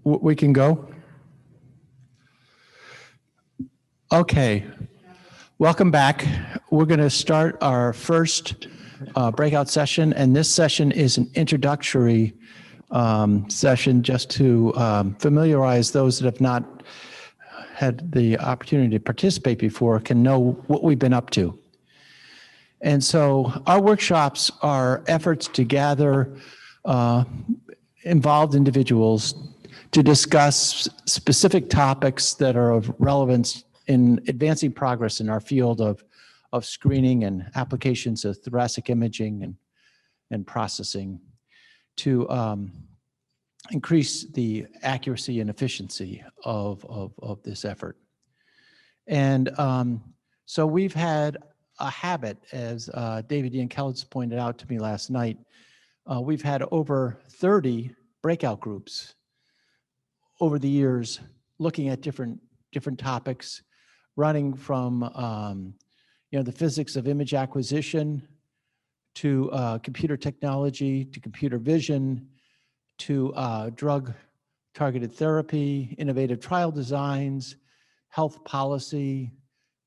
We can go. Okay, welcome back. We're going to start our first breakout session, and this session is an introductory session just to familiarize those that have not had the opportunity to participate before can know what we've been up to. And so our workshops are efforts to gather involved individuals to discuss specific topics that are of relevance in advancing progress in our field of screening and applications of thoracic imaging and processing to increase the accuracy and efficiency of this effort. And so we've had a habit, as David Yankelitz pointed out to me last night, we've had over 30 breakout groups over the years looking at different topics, running from the physics of image acquisition to computer technology to computer vision to drug targeted therapy, innovative trial designs, health policy,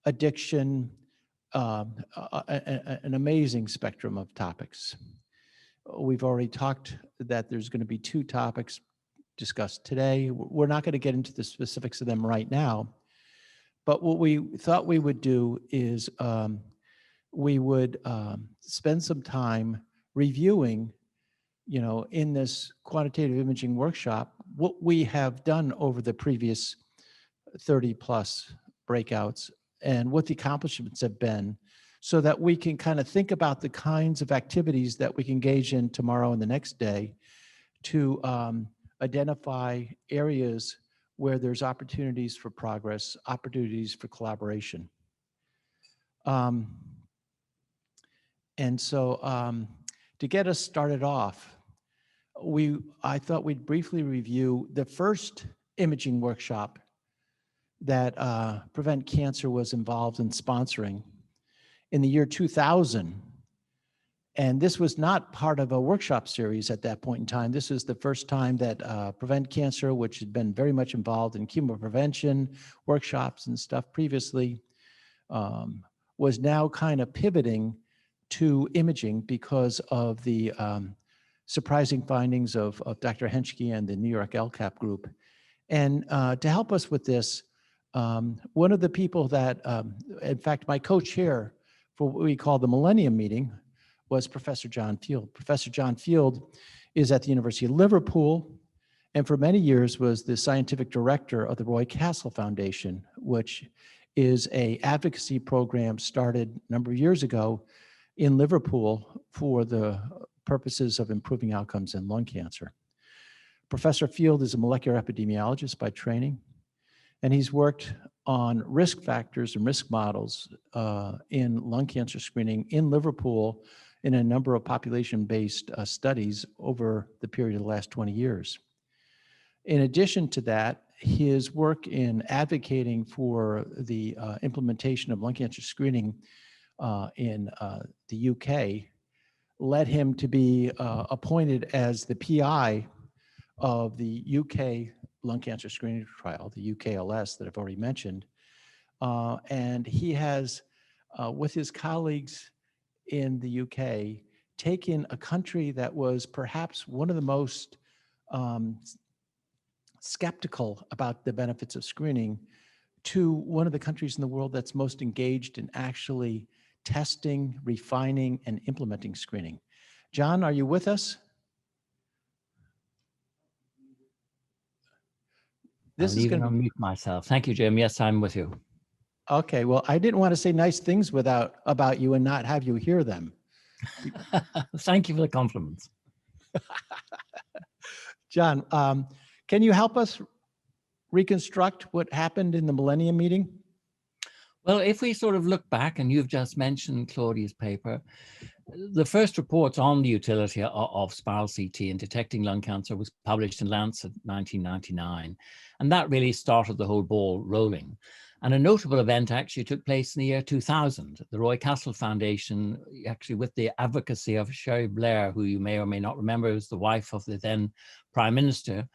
addiction, an amazing spectrum of topics. We've already talked that there's going to be 2 topics discussed today. We're not going to get into the specifics of them right now, but what we thought we would do is we would spend some time reviewing, in this quantitative imaging workshop, what we have done over the previous 30 plus breakouts and what the accomplishments have been, so that we can kind of think about the kinds of activities that we can engage in tomorrow and the next day to identify areas where there's opportunities for progress, opportunities for collaboration. And so to get us started off, I thought we'd briefly review the first imaging workshop that Prevent Cancer was involved in sponsoring in the year 2000. And this was not part of a workshop series at that point in time. This is the first time that Prevent Cancer, which had been very much involved in chemoprevention workshops and stuff previously, was now kind of pivoting to imaging because of the surprising findings of Dr. Henschke and the New York LCAP group. And to help us with this, one of the people that, in fact, my co-chair for what we call the Millennium Meeting was Professor John Field. Professor John Field is at the University of Liverpool, and for many years was the scientific director of the Roy Castle Foundation, which is an advocacy program started a number of years ago in Liverpool for the purposes of improving outcomes in lung cancer. Professor Field is a molecular epidemiologist by training, and he's worked on risk factors and risk models in lung cancer screening in Liverpool in a number of population-based studies over the period of the last 20 years. In addition to that, his work in advocating for the implementation of lung cancer screening in the UK led him to be appointed as the PI of the UK lung cancer screening trial, the UKLS that I've already mentioned. And he has, with his colleagues in the UK, taken a country that was perhaps one of the most skeptical about the benefits of screening to one of the countries in the world that's most engaged in actually testing, refining, and implementing screening. John, are you with us? This is going to unmute myself. Thank you, Jim. Yes, I'm with you. Okay, well, I didn't want to say nice things about you and not have you hear them. Thank you for the compliments. John, can you help us reconstruct what happened in the Millennium Meeting? Well, if we sort of look back, and you've just mentioned Claudia's paper, the first report on the utility of spiral CT in detecting lung cancer was published in Lancet 1999. And that really started the whole ball rolling. And a notable event actually took place in the year 2000. The Roy Castle Foundation, actually with the advocacy of Sherry Blair, who you may or may not remember was the wife of the then Prime Minister,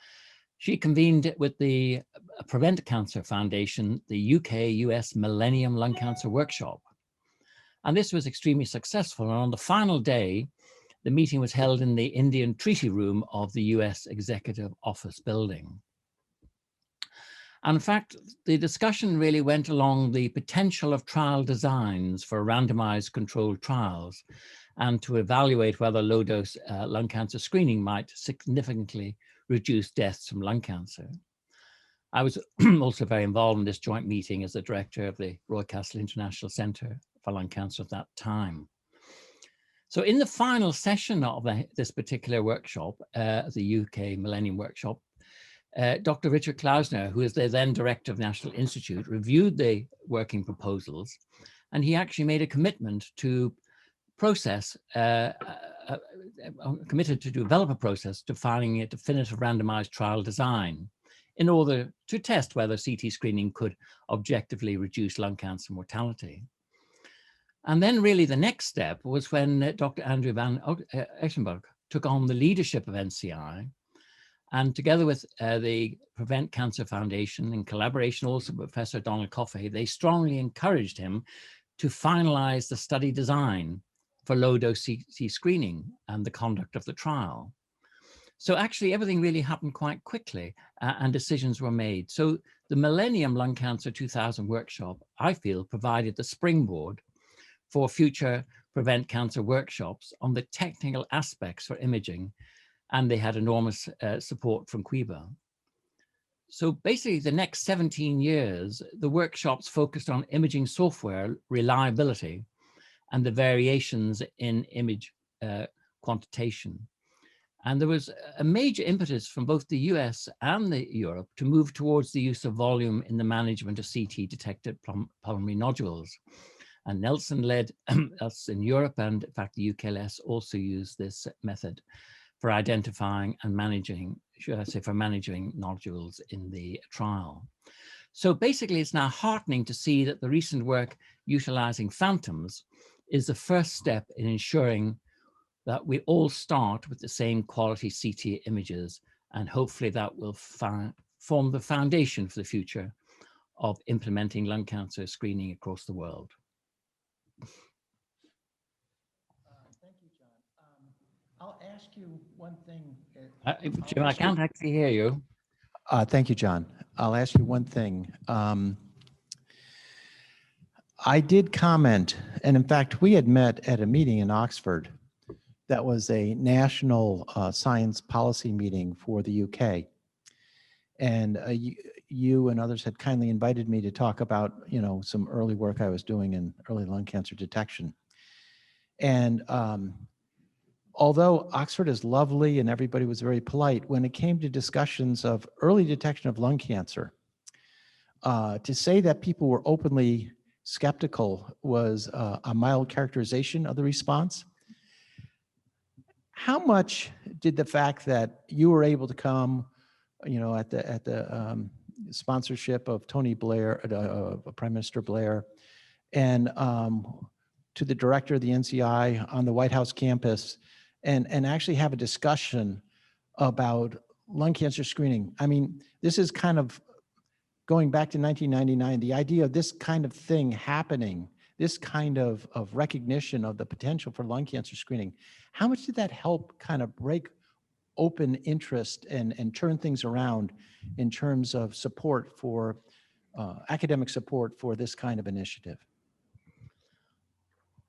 She convened with the Prevent Cancer Foundation, the UK-US Millennium Lung Cancer Workshop. And this was extremely successful. And on the final day, the meeting was held in the Indian Treaty Room of the US Executive Office building. And in fact, the discussion really went along the potential of trial designs for randomized controlled trials and to evaluate whether low-dose lung cancer screening might significantly reduce deaths from lung cancer. I was also very involved in this joint meeting as the director of the Roy Castle International Centre for Lung Cancer at that time. So in the final session of this particular workshop, the UK Millennium Workshop, Dr. Richard Klausner, who is the then director of National Institute, reviewed the working proposals, and he actually made a commitment to committed to develop a process defining a definitive randomized trial design in order to test whether CT screening could objectively reduce lung cancer mortality. And then really the next step was when Dr. Andrew van Exenberg took on the leadership of NCI, and together with the Prevent Cancer Foundation, in collaboration also with Professor Donald Coffey, they strongly encouraged him to finalize the study design for low-dose CT screening and the conduct of the trial. So actually everything really happened quite quickly and decisions were made. So the Millennium Lung Cancer 2000 workshop, I feel, provided the springboard for future Prevent Cancer workshops on the technical aspects for imaging, and they had enormous support from QIW. So basically the next 17 years, the workshops focused on imaging software reliability and the variations in image quantitation. And there was a major impetus from both the US and Europe to move towards the use of volume in the management of CT detected pulmonary nodules. And Nelson led us in Europe, and in fact, the UKLS also used this method for identifying and managing, should I say, for managing nodules in the trial. So basically, it's now heartening to see that the recent work utilizing phantoms is the first step in ensuring that we all start with the same quality CT images, and hopefully that will form the foundation for the future of implementing lung cancer screening across the world. Thank you, John. I'll ask you one thing. Jim, I can't actually hear you. Thank you, John. I'll ask you one thing. I did comment, and in fact, we had met at a meeting in Oxford that was a national science policy meeting for the UK. And you and others had kindly invited me to talk about, some early work I was doing in early lung cancer detection. And although Oxford is lovely and everybody was very polite, when it came to discussions of early detection of lung cancer, to say that people were openly skeptical was a mild characterization of the response. How much did the fact that you were able to come, at the sponsorship of Tony Blair, Prime Minister Blair, and to the director of the NCI on the White House campus, and actually have a discussion about lung cancer screening? I mean, this is kind of going back to 1999, the idea of this kind of thing happening, this kind of recognition of the potential for lung cancer screening. How much did that help kind of break open interest and turn things around in terms of support for academic support for this kind of initiative?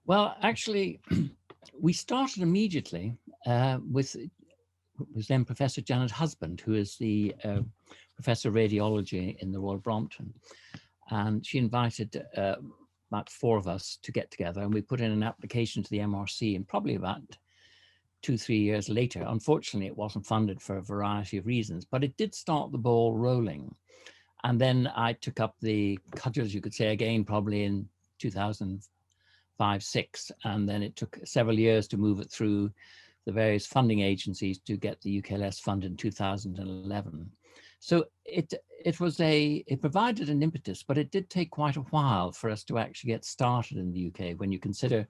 Well, actually, we started immediately with then Professor Janet Husband, who is the Professor of Radiology in the Royal Brompton. And she invited about 4 of us to get together, and we put in an application to the MRC, and probably about 2-3 years later, unfortunately, it wasn't funded for a variety of reasons, but it did start the ball rolling. And then I took up the cudgels, you could say, again, probably in 2005-06, and then it took several years to move it through the various funding agencies to get the UKLS fund in 2011. So it provided an impetus, but it did take quite a while for us to actually get started in the UK when you consider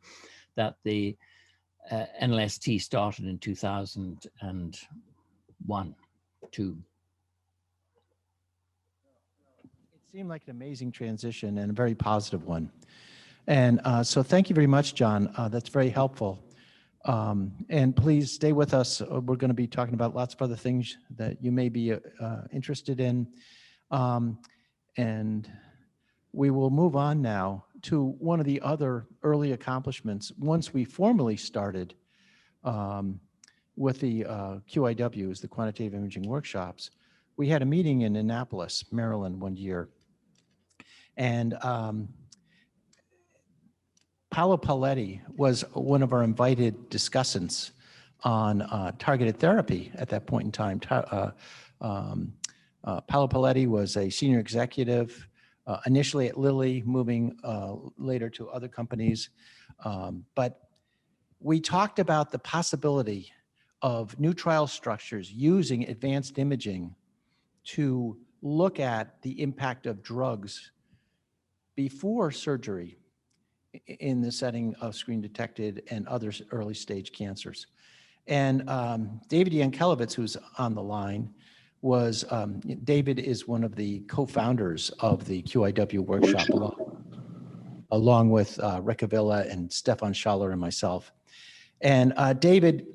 that the NLST started in 2001, 2. seemed like an amazing transition and a very positive one. And so thank you very much, John. That's very helpful. And please stay with us. We're going to be talking about lots of other things that you may be interested in. And we will move on now to one of the other early accomplishments. Once we formally started with the QIWs, the Quantitative Imaging Workshops, we had a meeting in Annapolis, Maryland one year. And Paolo Paletti was one of our invited discussants on targeted therapy at that point in time. Paolo Paletti was a senior executive, initially at Lilly, moving later to other companies. But we talked about the possibility of new trial structures using advanced imaging to look at the impact of drugs before surgery in the setting of screen detected and other early stage cancers. And David Yankelevitz, who's on the line, was, David is one of the co-founders of the QIW workshop, along with Rick Avila and Stefan Schaller and myself. And David,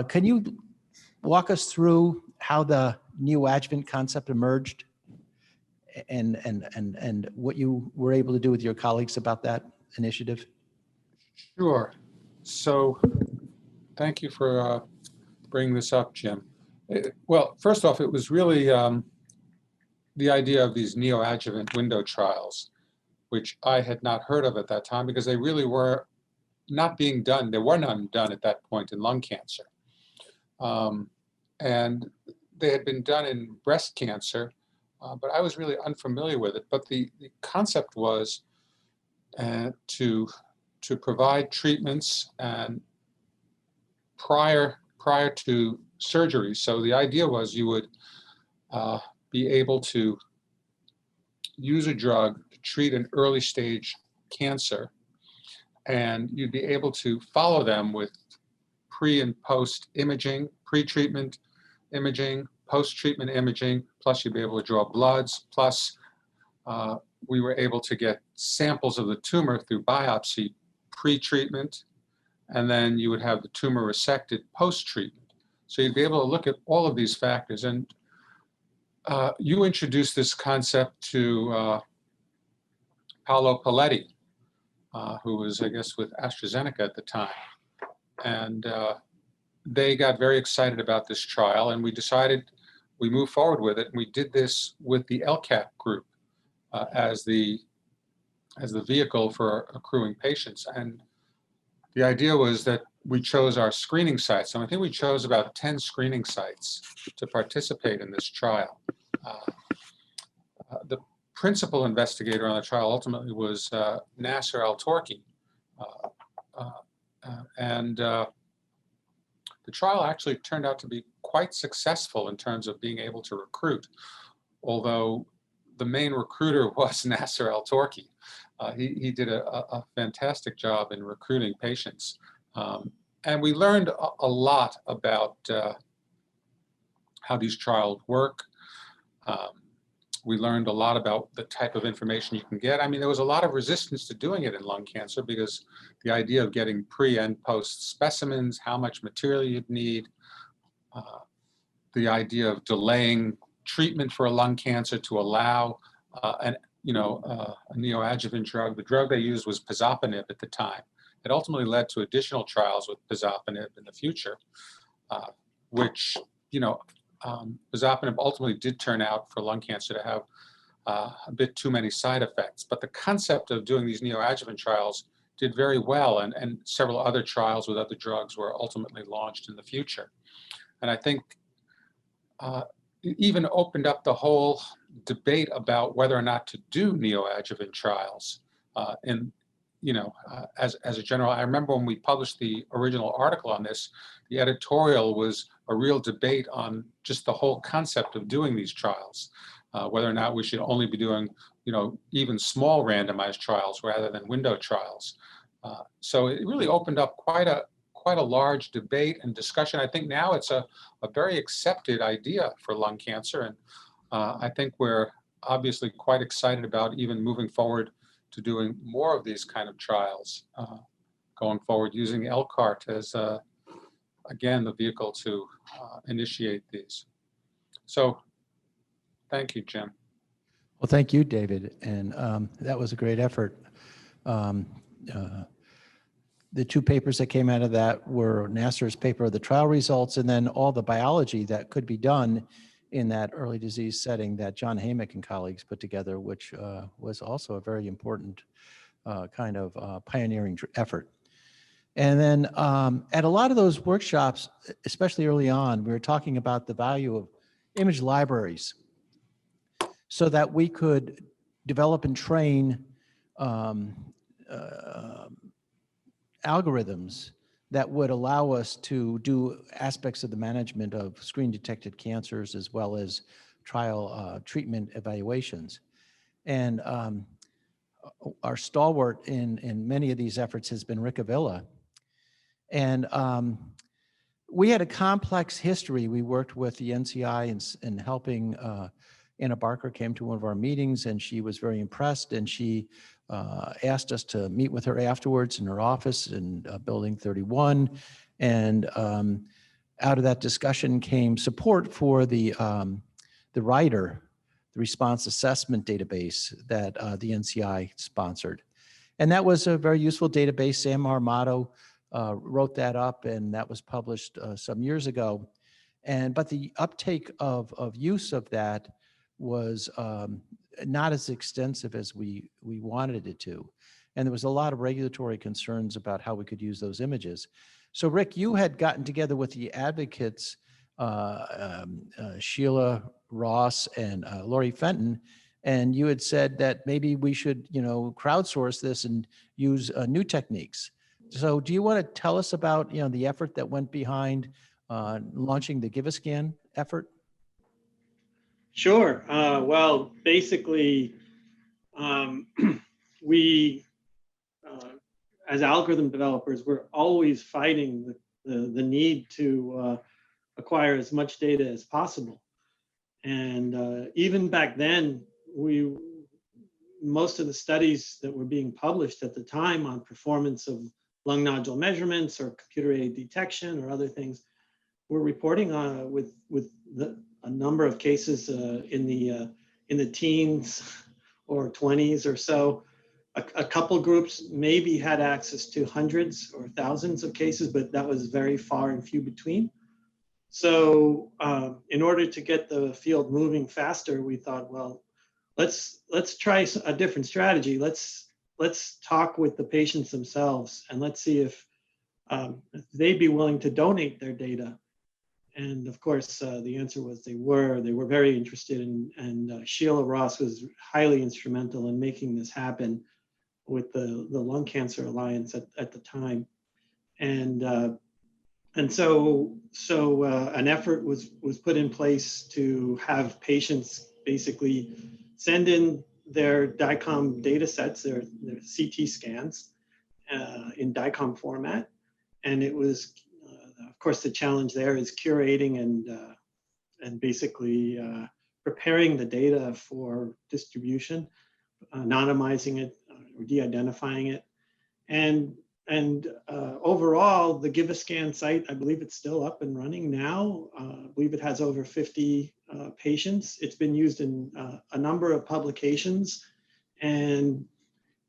can you walk us through how the neoadjuvant concept emerged and what you were able to do with your colleagues about that initiative? Sure. So thank you for bringing this up, Jim. Well, first off, it was really the idea of these neoadjuvant window trials, which I had not heard of at that time because they really were not being done. There were none done at that point in lung cancer. And they had been done in breast cancer, but I was really unfamiliar with it. But the concept was to provide treatments and prior to surgery. So the idea was you would be able to use a drug to treat an early stage cancer, and you'd be able to follow them with pre and post imaging, pre-treatment imaging, post-treatment imaging, plus you'd be able to draw bloods, plus we were able to get samples of the tumor through biopsy pre-treatment, and then you would have the tumor resected post-treatment. So you'd be able to look at all of these factors. And you introduced this concept to Paolo Paletti, who was, I guess, with AstraZeneca at the time. And they got very excited about this trial, and we decided we moved forward with it. And we did this with the LCAP group as the vehicle for accruing patients. And the idea was that we chose our screening sites. And I think we chose about 10 screening sites to participate in this trial. The principal investigator on the trial ultimately was Nasser Al-Torki. The trial actually turned out to be quite successful in terms of being able to recruit, although the main recruiter was Nasser Al-Torki. He did a fantastic job in recruiting patients. And we learned a lot about how these trials work. We learned a lot about the type of information you can get. I mean, there was a lot of resistance to doing it in lung cancer because the idea of getting pre and post specimens, how much material you'd need, the idea of delaying treatment for a lung cancer to allow a neoadjuvant drug. The drug they used was pazopanib at the time. It ultimately led to additional trials with pazopanib in the future, which, pazopanib ultimately did turn out for lung cancer to have a bit too many side effects. But the concept of doing these neoadjuvant trials did very well, and several other trials with other drugs were ultimately launched in the future. And I think it even opened up the whole debate about whether or not to do neoadjuvant trials. As a general, I remember when we published the original article on this, the editorial was a real debate on just the whole concept of doing these trials, whether or not we should only be doing, even small randomized trials rather than window trials. So it really opened up quite a large debate and discussion. I think now it's a very accepted idea for lung cancer, and I think we're obviously quite excited about even moving forward to doing more of these kind of trials going forward, using LCART as, again, the vehicle to initiate these. So thank you, Jim. Well, thank you, David. And that was a great effort. The two papers that came out of that were Nasser's paper, the trial results, and then all the biology that could be done in that early disease setting that John Hamick and colleagues put together, which was also a very important kind of pioneering effort. And then at a lot of those workshops, especially early on, we were talking about the value of image libraries so that we could develop and train algorithms that would allow us to do aspects of the management of screen-detected cancers as well as trial treatment evaluations. And our stalwart in many of these efforts has been Rick Avila. And we had a complex history. We worked with the NCI in helping. Anna Barker came to one of our meetings and she was very impressed, and she asked us to meet with her afterwards in her office in Building 31. And out of that discussion came support for the RIDER, the Response Assessment Database that the NCI sponsored. And that was a very useful database. Sam Armato wrote that up, and that was published some years ago. But the uptake of use of that was not as extensive as we wanted it to. And there was a lot of regulatory concerns about how we could use those images. So Rick, you had gotten together with the advocates, Sheila Ross and Laurie Fenton, and you had said that maybe we should, crowdsource this and use new techniques. So do you want to tell us about, the effort that went behind launching the GiveAScan effort? Sure. Well, basically, we, as algorithm developers, we're always fighting the need to acquire as much data as possible. And even back then, most of the studies that were being published at the time on performance of lung nodule measurements or computer-aided detection or other things were reporting with a number of cases in the teens or 20s or so. A couple groups maybe had access to hundreds or thousands of cases, but that was very far and few between. So in order to get the field moving faster, we thought, well, let's try a different strategy. Let's talk with the patients themselves, and let's see if they'd be willing to donate their data. And of course, the answer was they were very interested, and Sheila Ross was highly instrumental in making this happen with the Lung Cancer Alliance at the time. And so an effort was put in place to have patients basically send in their DICOM data sets, their CT scans in DICOM format. And it was, of course, the challenge there is curating and basically preparing the data for distribution, anonymizing it or de-identifying it. And overall, the GiveAScan site, I believe it's still up and running now. I believe it has over 50 patients. It's been used in a number of publications. And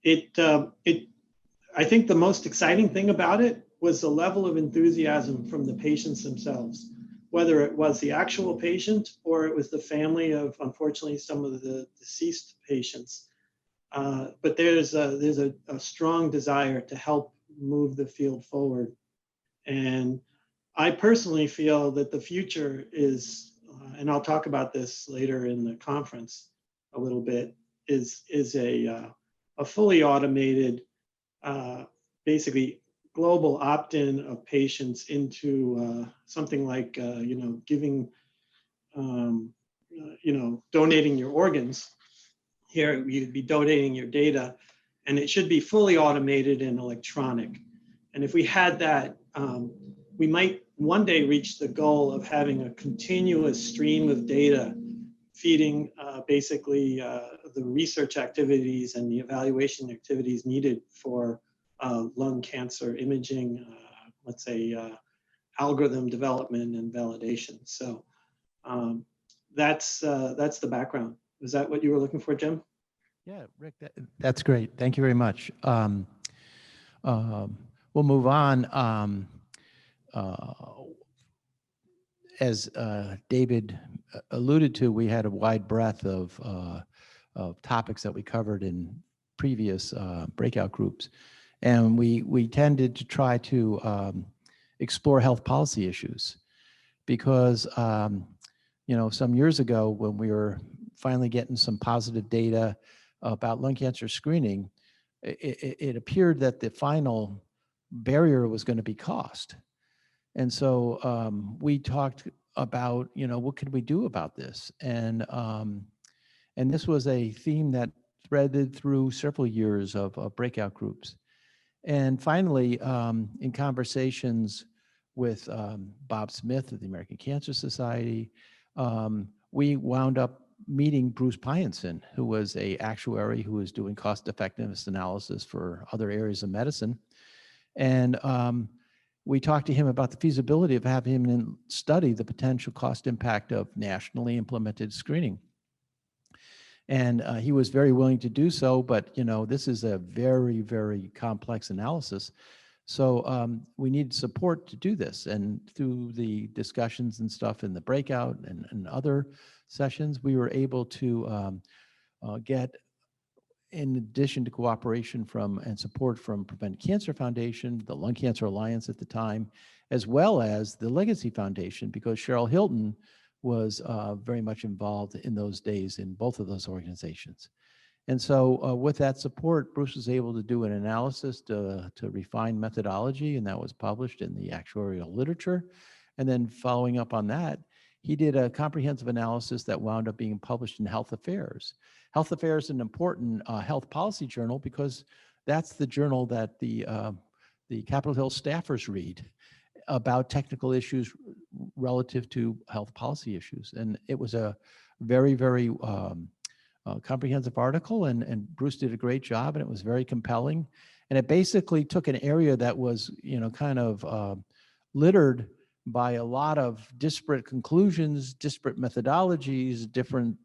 I think the most exciting thing about it was the level of enthusiasm from the patients themselves, whether it was the actual patient or it was the family of, unfortunately, some of the deceased patients. But there's a strong desire to help move the field forward. And I personally feel that the future is, and I'll talk about this later in the conference a little bit, is a fully automated, basically global opt-in of patients into something like, giving, donating your organs. Here, you'd be donating your data, and it should be fully automated and electronic. And if we had that, we might one day reach the goal of having a continuous stream of data feeding basically the research activities and the evaluation activities needed for lung cancer imaging, let's say algorithm development and validation. So that's the background. Is that what you were looking for, Jim? Yeah, Rick, that's great. Thank you very much. We'll move on. As David alluded to, we had a wide breadth of topics that we covered in previous breakout groups. And we tended to try to explore health policy issues because, you know, some years ago when we were finally getting some positive data about lung cancer screening, it appeared that the final barrier was going to be cost. And so we talked about, you know, what could we do about this? And this was a theme that threaded through several years of breakout groups. And finally, in conversations with Bob Smith of the American Cancer Society, we wound up meeting Bruce Pyenson, who was an actuary who was doing cost effectiveness analysis for other areas of medicine. And we talked to him about the feasibility of having him study the potential cost impact of nationally implemented screening. And he was very willing to do so, but you know, this is a very, very complex analysis. So we need support to do this. And through the discussions and stuff in the breakout and other sessions, we were able to get, in addition to cooperation from and support from Prevent Cancer Foundation, the Lung Cancer Alliance at the time, as well as the Legacy Foundation, because Cheryl Hilton was very much involved in those days in both of those organizations. And so with that support, Bruce was able to do an analysis to refine methodology, and that was published in the actuarial literature. And then following up on that, he did a comprehensive analysis that wound up being published in Health Affairs. Health Affairs is an important health policy journal because that's the journal that the Capitol Hill staffers read about technical issues relative to health policy issues. And it was a very, very comprehensive article, and Bruce did a great job, and it was very compelling. And it basically took an area that was, you know, kind of littered by a lot of disparate conclusions, disparate methodologies, different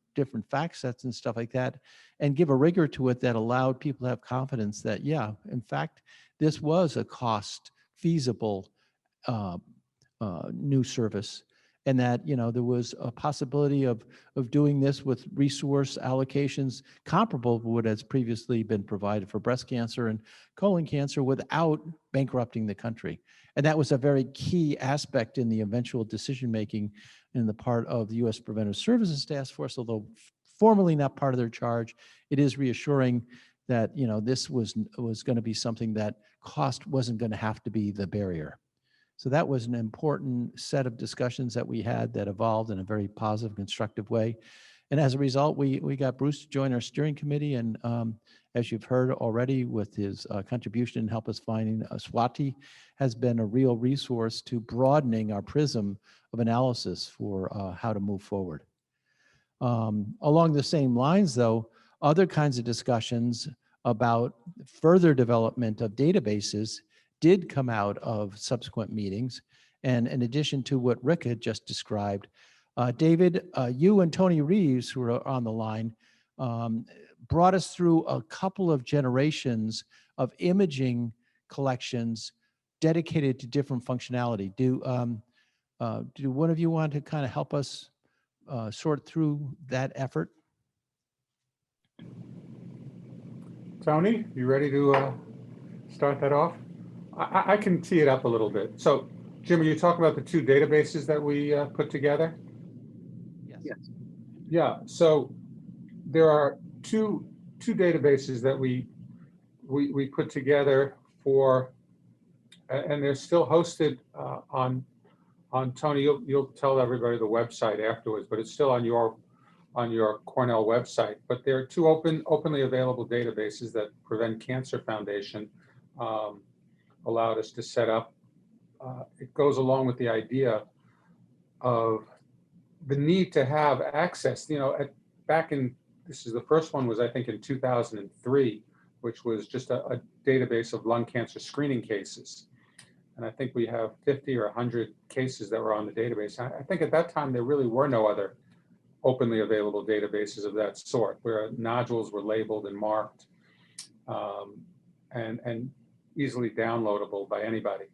fact sets and stuff like that, and give a rigor to it that allowed people to have confidence that, yeah, in fact, this was a cost feasible new service, and that, you know, there was a possibility of doing this with resource allocations comparable to what has previously been provided for breast cancer and colon cancer without bankrupting the country. And that was a very key aspect in the eventual decision-making in the part of the U.S. Preventive Services Task Force, although formally not part of their charge. It is reassuring that, you know, this was going to be something that cost wasn't going to have to be the barrier. So that was an important set of discussions that we had that evolved in a very positive, constructive way. And as a result, we got Bruce to join our steering committee. And as you've heard already with his contribution in help us finding Swati, has been a real resource to broadening our prism of analysis for how to move forward. Along the same lines, though, other kinds of discussions about further development of databases did come out of subsequent meetings. And in addition to what Rick had just described, David, you and Tony Reeves, who are on the line, brought us through a couple of generations of imaging collections dedicated to different functionality. Do one of you want to kind of help us sort through that effort? Tony, you ready to start that off? I can tee it up a little bit. So, Jim, are you talking about the two databases that we put together? Yes. Yeah. So there are two databases that we put together for, and they're still hosted on Tony. You'll tell everybody the website afterwards, but it's still on your Cornell website. But there are two openly available databases that Prevent Cancer Foundation allowed us to set up. It goes along with the idea of the need to have access. You know, back in, this is the first one was I think in 2003, which was just a database of lung cancer screening cases. And I think we have 50 or 100 cases that were on the database. I think at that time there really were no other openly available databases of that sort, where nodules were labeled and marked and easily downloadable by anybody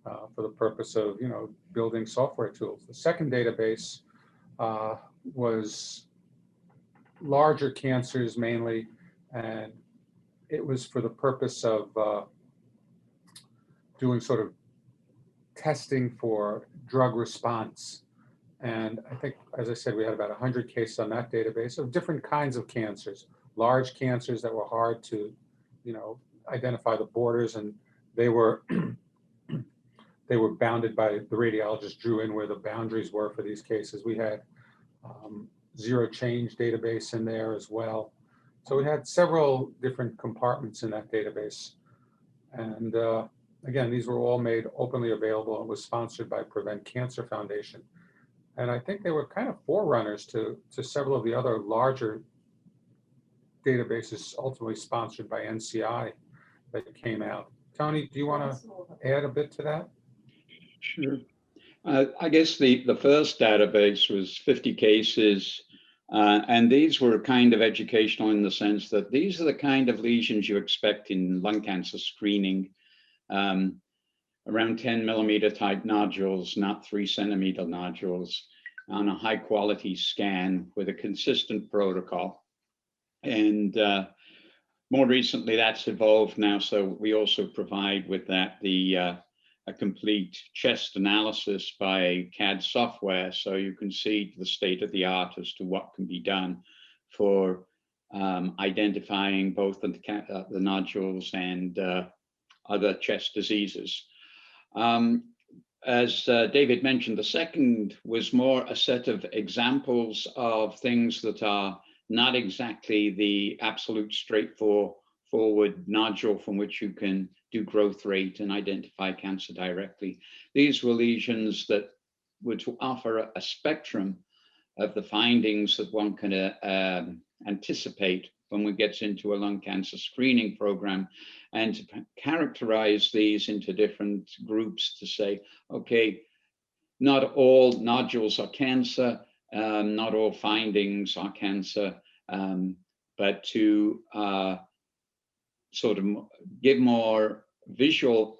for the purpose of, you know, building software tools. The second database was larger cancers mainly, and it was for the purpose of doing sort of testing for drug response. And I think, as I said, we had about 100 cases on that database of different kinds of cancers, large cancers that were hard to, you know, identify the borders, and they were they were bounded by, the radiologist drew in where the boundaries were for these cases. We had zero change database in there as well. So we had several different compartments in that database. And again, these were all made openly available and was sponsored by Prevent Cancer Foundation. And I think they were kind of forerunners to several of the other larger databases ultimately sponsored by NCI that came out. Tony, do you want to add a bit to that? Sure. I guess the first database was 50 cases, and these were kind of educational in the sense that these are the kind of lesions you expect in lung cancer screening. Around 10 millimeter type nodules, not 3 centimeter nodules, on a high quality scan with a consistent protocol. And more recently that's evolved now, so we also provide with that a complete chest analysis by CAD software, so you can see the state of the art as to what can be done for identifying both the nodules and other chest diseases. As David mentioned, the second was more a set of examples of things that are not exactly the absolute straightforward nodule from which you can do growth rate and identify cancer directly. These were lesions that would offer a spectrum of the findings that one can anticipate when we get into a lung cancer screening program, and to characterize these into different groups to say, okay, not all nodules are cancer, not all findings are cancer, but to sort of give more visual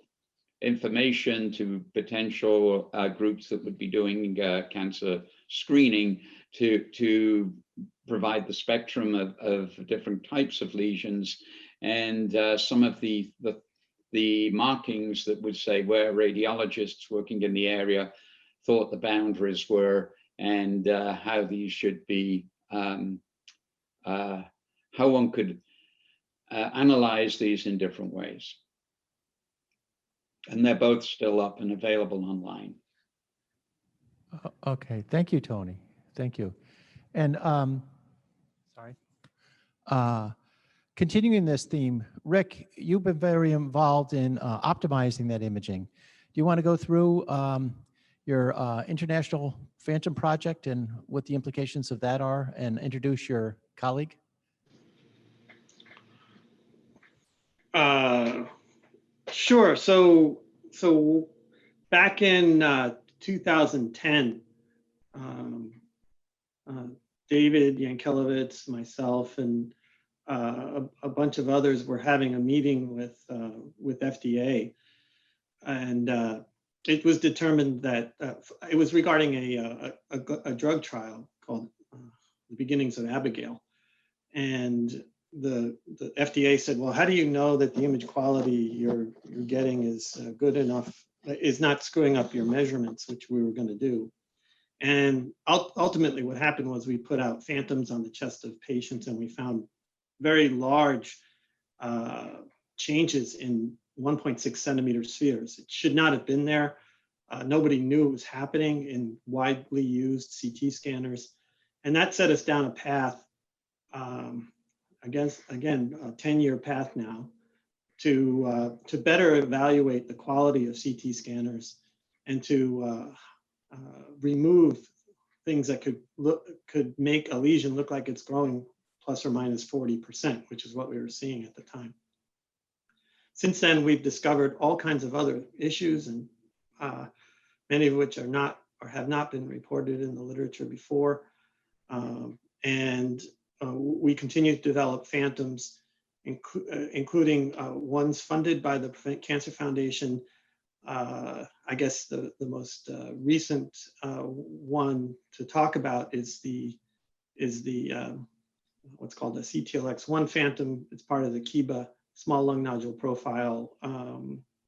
information to potential groups that would be doing cancer screening to provide the spectrum of different types of lesions, and some of the markings that would say where radiologists working in the area thought the boundaries were, and how these should be, how one could analyze these in different ways. And they're both still up and available online. Okay, thank you, Tony. Thank you. And continuing this theme, Rick, you've been very involved in optimizing that imaging. Do you want to go through your International Phantom project and what the implications of that are, and introduce your colleague? Sure. So back in 2010, David Yankelevitz, myself, and a bunch of others were having a meeting with FDA, and it was determined that it was regarding a drug trial called The Beginnings of Abigail, and the FDA said, well, how do you know that the image quality you're getting is good enough, is not screwing up your measurements, which we were going to do. And ultimately what happened was we put out phantoms on the chest of patients, and we found very large changes in 1.6 centimeter spheres. It should not have been there. Nobody knew it was happening in widely used CT scanners. And that set us down a path, again, a 10-year path now, to better evaluate the quality of CT scanners and to remove things that could make a lesion look like it's growing plus or minus 40%, which is what we were seeing at the time. Since then, we've discovered all kinds of other issues, and many of which are not or have not been reported in the literature before. We continue to develop phantoms, including ones funded by the Prevent Cancer Foundation. I guess the most recent one to talk about is the what's called the Ctlx1 Phantom. It's part of the KIBA small lung nodule profile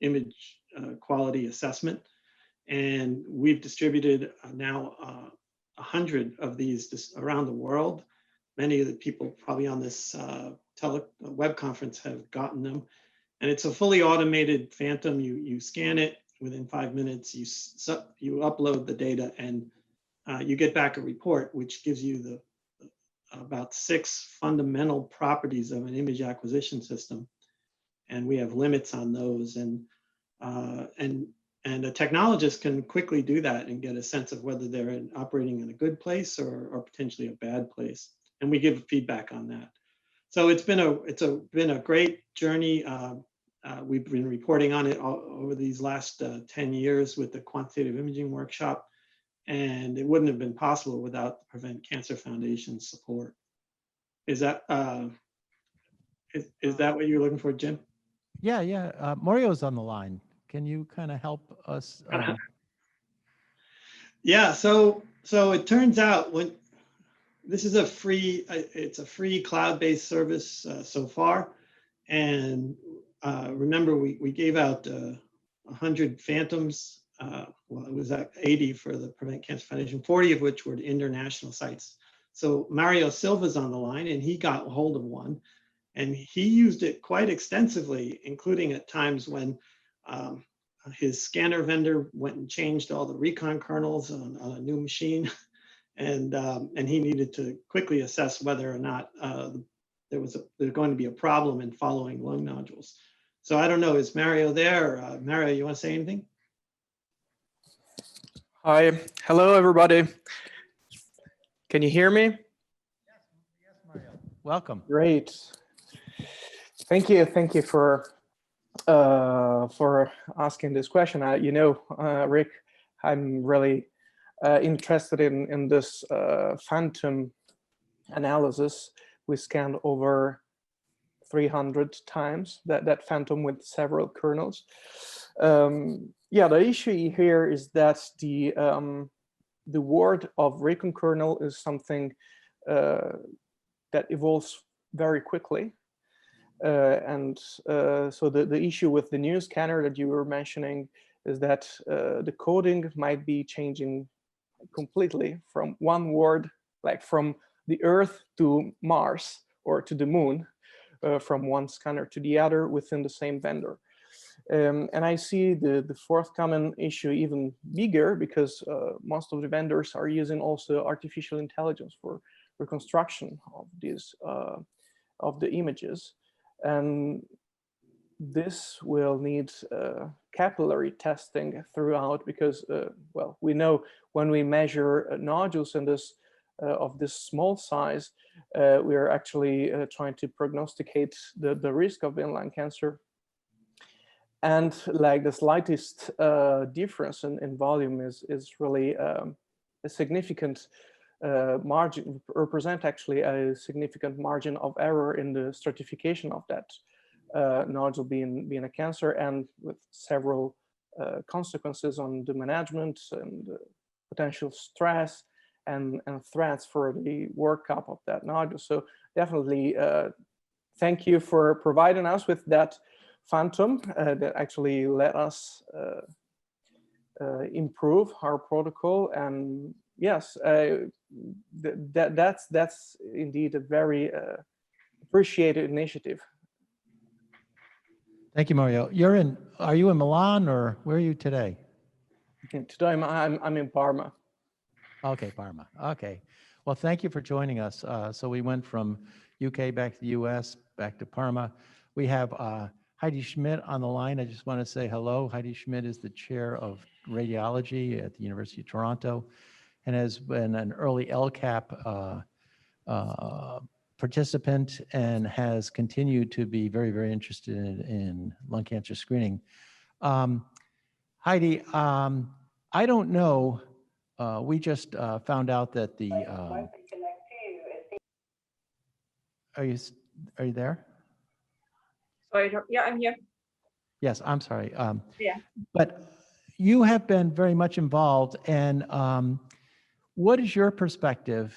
image quality assessment. And we've distributed now 100 of these around the world. Many of the people probably on this web conference have gotten them. And it's a fully automated phantom. You scan it within 5 minutes, you upload the data, and you get back a report, which gives you about 6 fundamental properties of an image acquisition system. And we have limits on those. And a technologist can quickly do that and get a sense of whether they're operating in a good place or potentially a bad place. And we give feedback on that. So it's been a great journey. We've been reporting on it over these last 10 years with the Quantitative Imaging Workshop, and it wouldn't have been possible without the Prevent Cancer Foundation's support. Is that is that what you're looking for, Jim? Yeah. Mario's on the line. Can you kind of help us? Yeah. So it turns out when this is it's a free cloud-based service so far, and remember we gave out 100 phantoms. Well, it was 80 for the Prevent Cancer Foundation, 40 of which were to international sites. So Mario Silva's on the line, and he got a hold of one, and he used it quite extensively, including at times when his scanner vendor went and changed all the recon kernels on a new machine, and he needed to quickly assess whether or not there's going to be a problem in following lung nodules. So I don't know, is Mario there? Mario, you want to say anything? Hi, hello everybody. Can you hear me? Yes, Mario. Welcome. Great. Thank you for asking this question. Rick, I'm really interested in this phantom analysis. We scanned over 300 times that phantom with several kernels. The issue here is that the word of recon kernel is something that evolves very quickly. So the issue with the new scanner that you were mentioning is that the coding might be changing completely from one word, like from the Earth to Mars or to the Moon, from one scanner to the other within the same vendor. And I see the forthcoming issue even bigger because most of the vendors are using also artificial intelligence for reconstruction of these of the images, and this will need capillary testing throughout because we know when we measure nodules in this of this small size, we are actually trying to prognosticate the risk of lung cancer. And like the slightest difference in volume is really a significant margin, represent actually a significant margin of error in the stratification of that nodule being a cancer, and with several consequences on the management and potential stress and threats for the workup of that nodule. So definitely thank you for providing us with that phantom that actually let us improve our protocol. And yes, that's indeed a very appreciated initiative. Thank you, Mario. Are you in Milan, or where are you today? Today I'm in Parma. Okay, Parma. Okay. Well, thank you for joining us. So we went from UK back to the US, back to Parma. We have Heidi Schmidt on the line. I just want to say hello. Heidi Schmidt is the chair of radiology at the University of Toronto. and has been an early LCAP participant and has continued to be very, very interested in lung cancer screening. Heidi, I don't know, we just found out that the, are you there? Sorry, yeah, I'm here. Yes, I'm sorry. Yeah. But you have been very much involved, and what is your perspective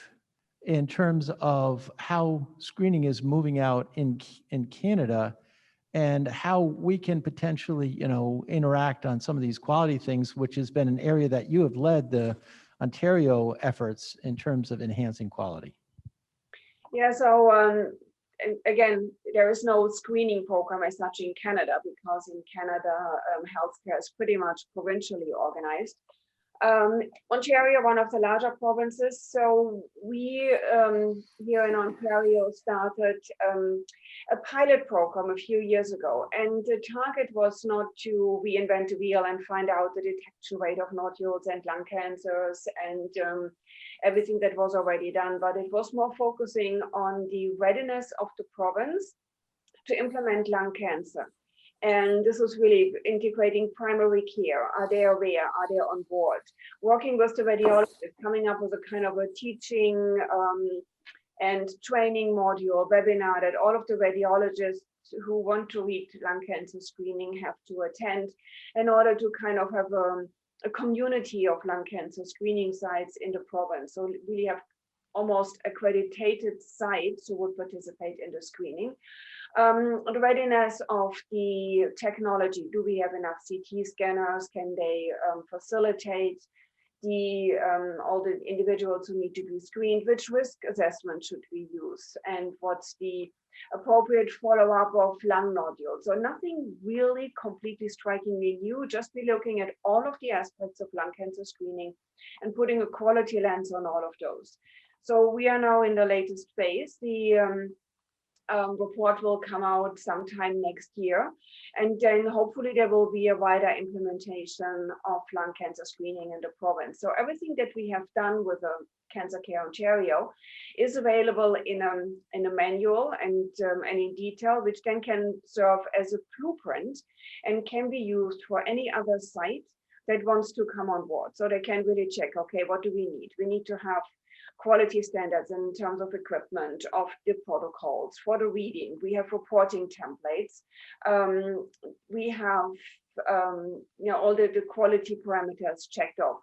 in terms of how screening is moving out in Canada, and how we can potentially, you know, interact on some of these quality things, which has been an area that you have led the Ontario efforts in terms of enhancing quality? Yeah, so and again, there is no screening program as such in Canada, because in Canada, healthcare is pretty much provincially organized. Ontario, one of the larger provinces, so we here in Ontario started a pilot program a few years ago, and the target was not to reinvent the wheel and find out the detection rate of nodules and lung cancers and everything that was already done, but it was more focusing on the readiness of the province to implement lung cancer. And this was really integrating primary care. Are they aware? Are they on board? Working with the radiologist, coming up with a kind of a teaching and training module, webinar that all of the radiologists who want to read lung cancer screening have to attend in order to kind of have a community of lung cancer screening sites in the province. So we have almost accredited sites who would participate in the screening. The readiness of the technology. Do we have enough CT scanners? Can they facilitate the all the individuals who need to be screened? Which risk assessment should we use? And what's the appropriate follow-up of lung nodules? So nothing really completely strikingly new, just be looking at all of the aspects of lung cancer screening and putting a quality lens on all of those. So we are now in the latest phase. The report will come out sometime next year, and then hopefully there will be a wider implementation of lung cancer screening in the province. So everything that we have done with Cancer Care Ontario is available in a manual and in detail, which then can serve as a blueprint and can be used for any other site that wants to come on board. So they can really check, okay, what do we need? We need to have quality standards in terms of equipment, of the protocols for the reading. We have reporting templates. We have you know, all the quality parameters checked off.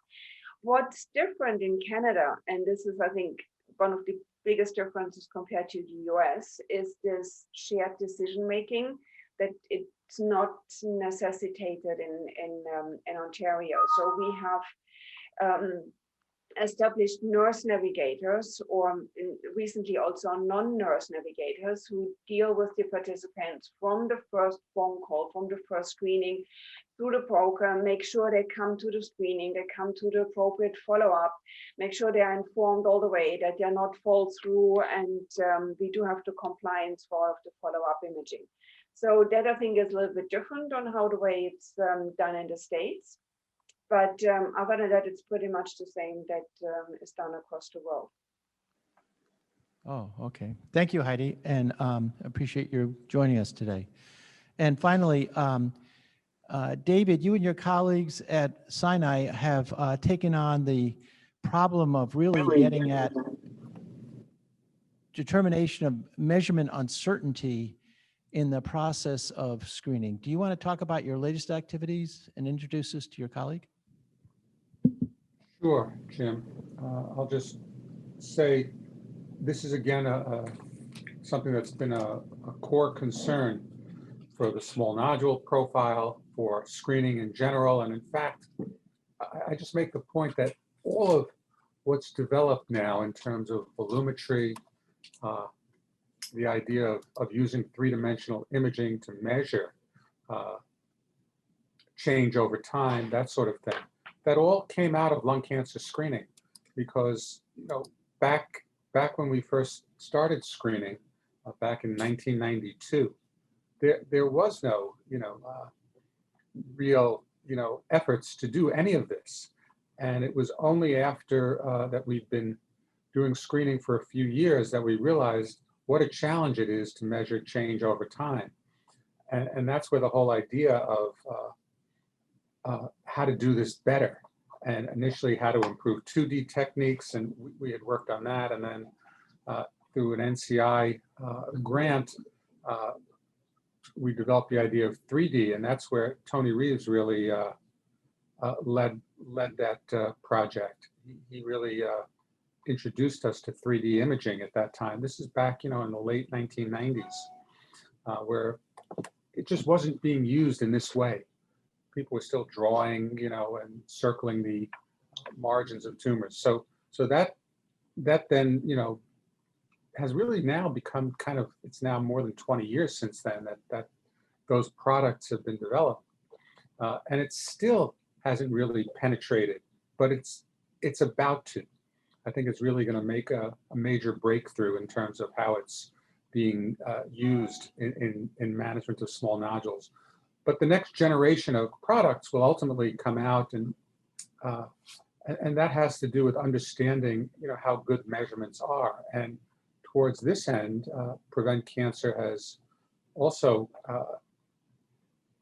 What's different in Canada, and this is, I think, one of the biggest differences compared to the US, is this shared decision making, that it's not necessitated in Ontario. So we have established nurse navigators, or recently also non-nurse navigators, who deal with the participants from the first phone call, from the first screening through the program, make sure they come to the screening, they come to the appropriate follow-up, make sure they are informed all the way, that they're not fall through, and we do have the compliance for the follow-up imaging. So that, I think, is a little bit different on how the way it's done in the States. But other than that, it's pretty much the same that is done across the world. Oh, okay. Thank you, Heidi, and appreciate your joining us today. And finally, David, you and your colleagues at Sinai have taken on the problem of really getting at determination of measurement uncertainty in the process of screening. Do you want to talk about your latest activities and introduce us to your colleague? Sure, Jim. I'll just say this is again something that's been a core concern for the small nodule profile, for screening in general. And in fact, I just make the point that all of what's developed now in terms of volumetry, the idea of using three-dimensional imaging to measure change over time, that sort of thing, that all came out of lung cancer screening, because, you know, back when we first started screening, back in 1992, there was no, real, efforts to do any of this. And it was only after that we've been doing screening for a few years that we realized what a challenge it is to measure change over time. And that's where the whole idea of how to do this better, and initially how to improve 2D techniques, and we had worked on that, and then through an NCI grant, we developed the idea of 3D, and that's where Tony Reeves really led that project. He really introduced us to 3D imaging at that time. This is back, in the late 1990s, where it just wasn't being used in this way. People were still drawing, and circling the margins of tumors. So that then, has really now become kind of, it's now more than 20 years since then that those products have been developed. And it still hasn't really penetrated, but it's about to. I think it's really going to make a major breakthrough in terms of how it's being used in management of small nodules. But the next generation of products will ultimately come out, and that has to do with understanding, how good measurements are. And towards this end, Prevent Cancer has also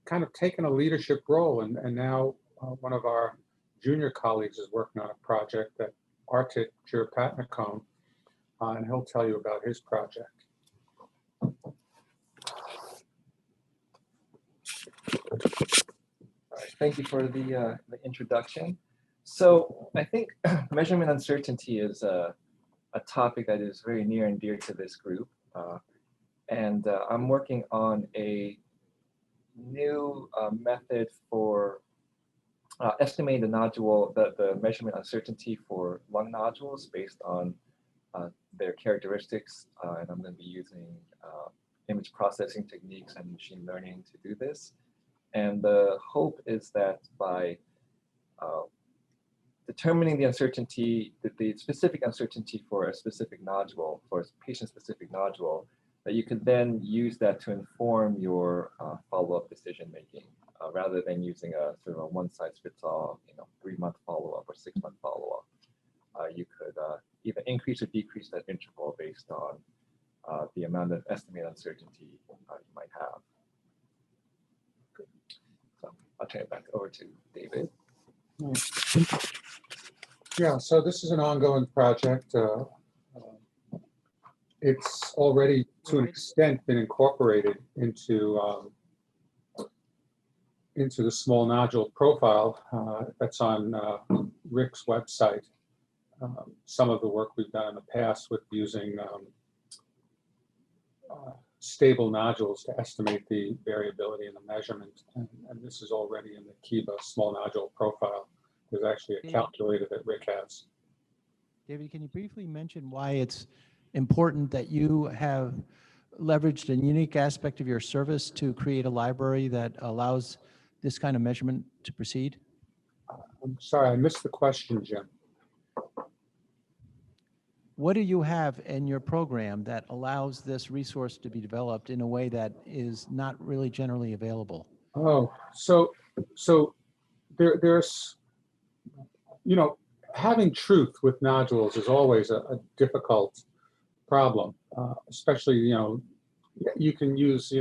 kind of taken a leadership role, and now one of our junior colleagues is working on a project that Artit Chirapatnakone, and he'll tell you about his project. Thank you for the introduction. So I think measurement uncertainty is a topic that is very near and dear to this group. And I'm working on a new method for estimating the nodule, the measurement uncertainty for lung nodules based on their characteristics. And I'm going to be using image processing techniques and machine learning to do this. And the hope is that by determining the uncertainty, the specific uncertainty for a specific nodule, for a patient-specific nodule, that you can then use that to inform your follow-up decision-making, rather than using a sort of a one-size-fits-all, 3-month follow-up or 6-month follow-up. You could either increase or decrease that interval based on the amount of estimated uncertainty you might have. So I'll turn it back over to David. Yeah, so this is an ongoing project. It's already, to an extent, been incorporated into the small nodule profile that's on Rick's website. Some of the work we've done in the past with using stable nodules to estimate the variability in the measurement, and this is already in the Kiva small nodule profile. There's actually a calculator that Rick has. David, can you briefly mention why it's important that you have leveraged a unique aspect of your service to create a library that allows this kind of measurement to proceed? I'm sorry, I missed the question, Jim. What do you have in your program that allows this resource to be developed in a way that is not really generally available? Oh, so there's, having truth with nodules is always a difficult problem, especially, you can use,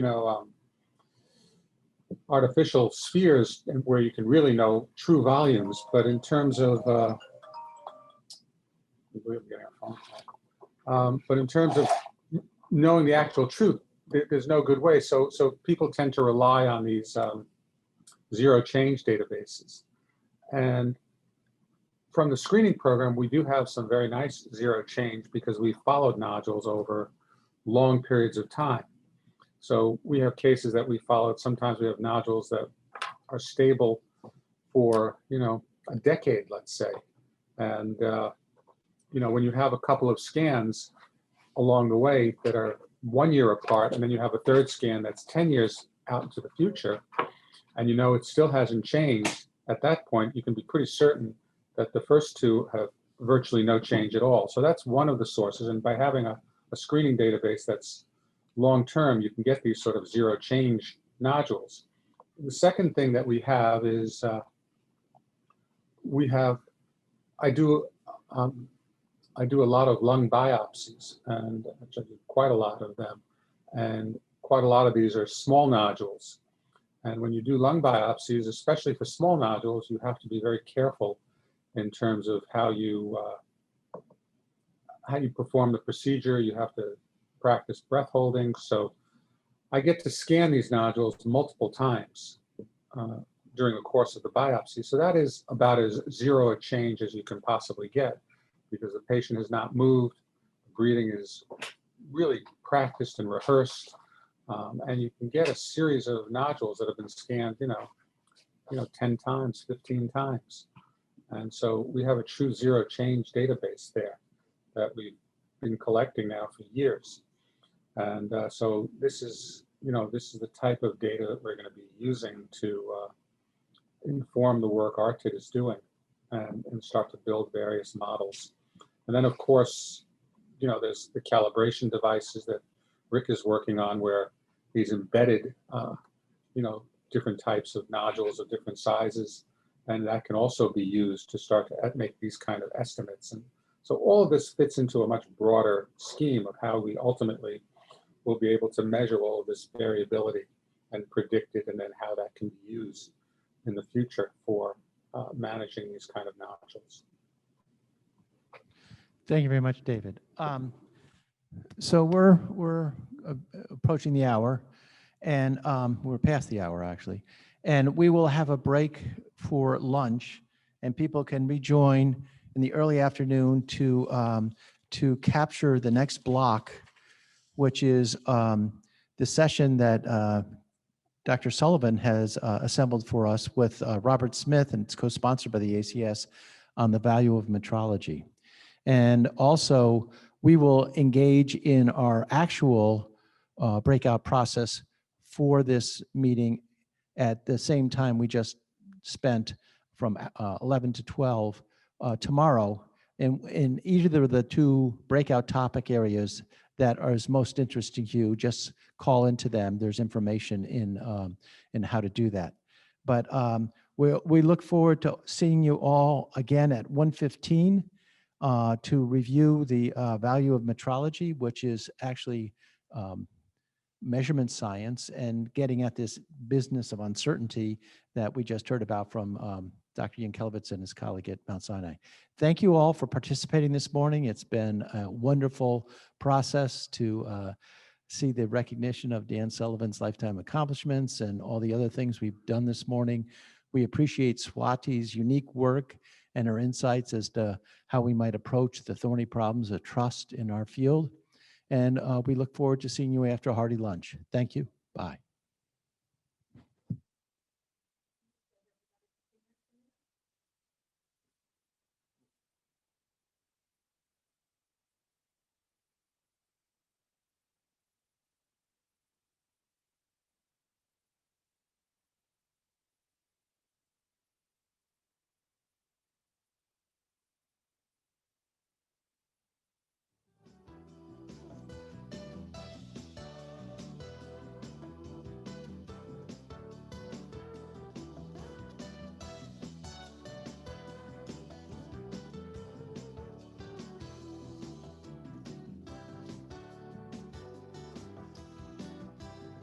artificial spheres where you can really know true volumes, but in terms of, but in terms of knowing the actual truth, there's no good way. So people tend to rely on these zero change databases. And from the screening program, we do have some very nice zero change because we followed nodules over long periods of time. So we have cases that we followed. Sometimes we have nodules that are stable for, a decade, let's say. And, when you have a couple of scans along the way that are 1 year apart, and then you have a third scan that's 10 years out into the future, and it still hasn't changed, at that point, you can be pretty certain that the first two have virtually no change at all. So that's one of the sources. And by having a screening database that's long-term, you can get these sort of zero change nodules. The second thing that we have is we have I do a lot of lung biopsies, and I do quite a lot of them. And quite a lot of these are small nodules. And when you do lung biopsies, especially for small nodules, you have to be very careful in terms of how you perform the procedure. You have to practice breath holding. So I get to scan these nodules multiple times during the course of the biopsy. So that is about as zero a change as you can possibly get, because the patient has not moved, breathing is really practiced and rehearsed, and you can get a series of nodules that have been scanned, 10 times, 15 times. And so we have a true zero change database there that we've been collecting now for years. And so this is the type of data that we're going to be using to inform the work ARCTID is doing and start to build various models. And then, of course, there's the calibration devices that Rick is working on, where he's embedded, different types of nodules of different sizes, and that can also be used to start to make these kind of estimates. And so all of this fits into a much broader scheme of how we ultimately will be able to measure all of this variability and predict it, and then how that can be used in the future for managing these kind of nodules. Thank you very much, David. So we're approaching the hour, and we're past the hour actually, and we will have a break for lunch, and people can rejoin in the early afternoon to capture the next block, which is the session that Dr. Sullivan has assembled for us with Robert Smith, and it's co-sponsored by the ACS, on the value of metrology. And also, we will engage in our actual breakout process for this meeting at the same time we just spent from 11 to 12 tomorrow. In either of the two breakout topic areas that are most interesting to you, just call into them. There's information in how to do that. But we look forward to seeing you all again at 1:15 to review the value of metrology, which is actually measurement science and getting at this business of uncertainty that we just heard about from Dr. Yankelevitz and his colleague at Mount Sinai. Thank you all for participating this morning. It's been a wonderful process to see the recognition of Dan Sullivan's lifetime accomplishments and all the other things we've done this morning. We appreciate Swati's unique work and her insights as to how we might approach the thorny problems of trust in our field. And we look forward to seeing you after a hearty lunch. Thank you. Bye.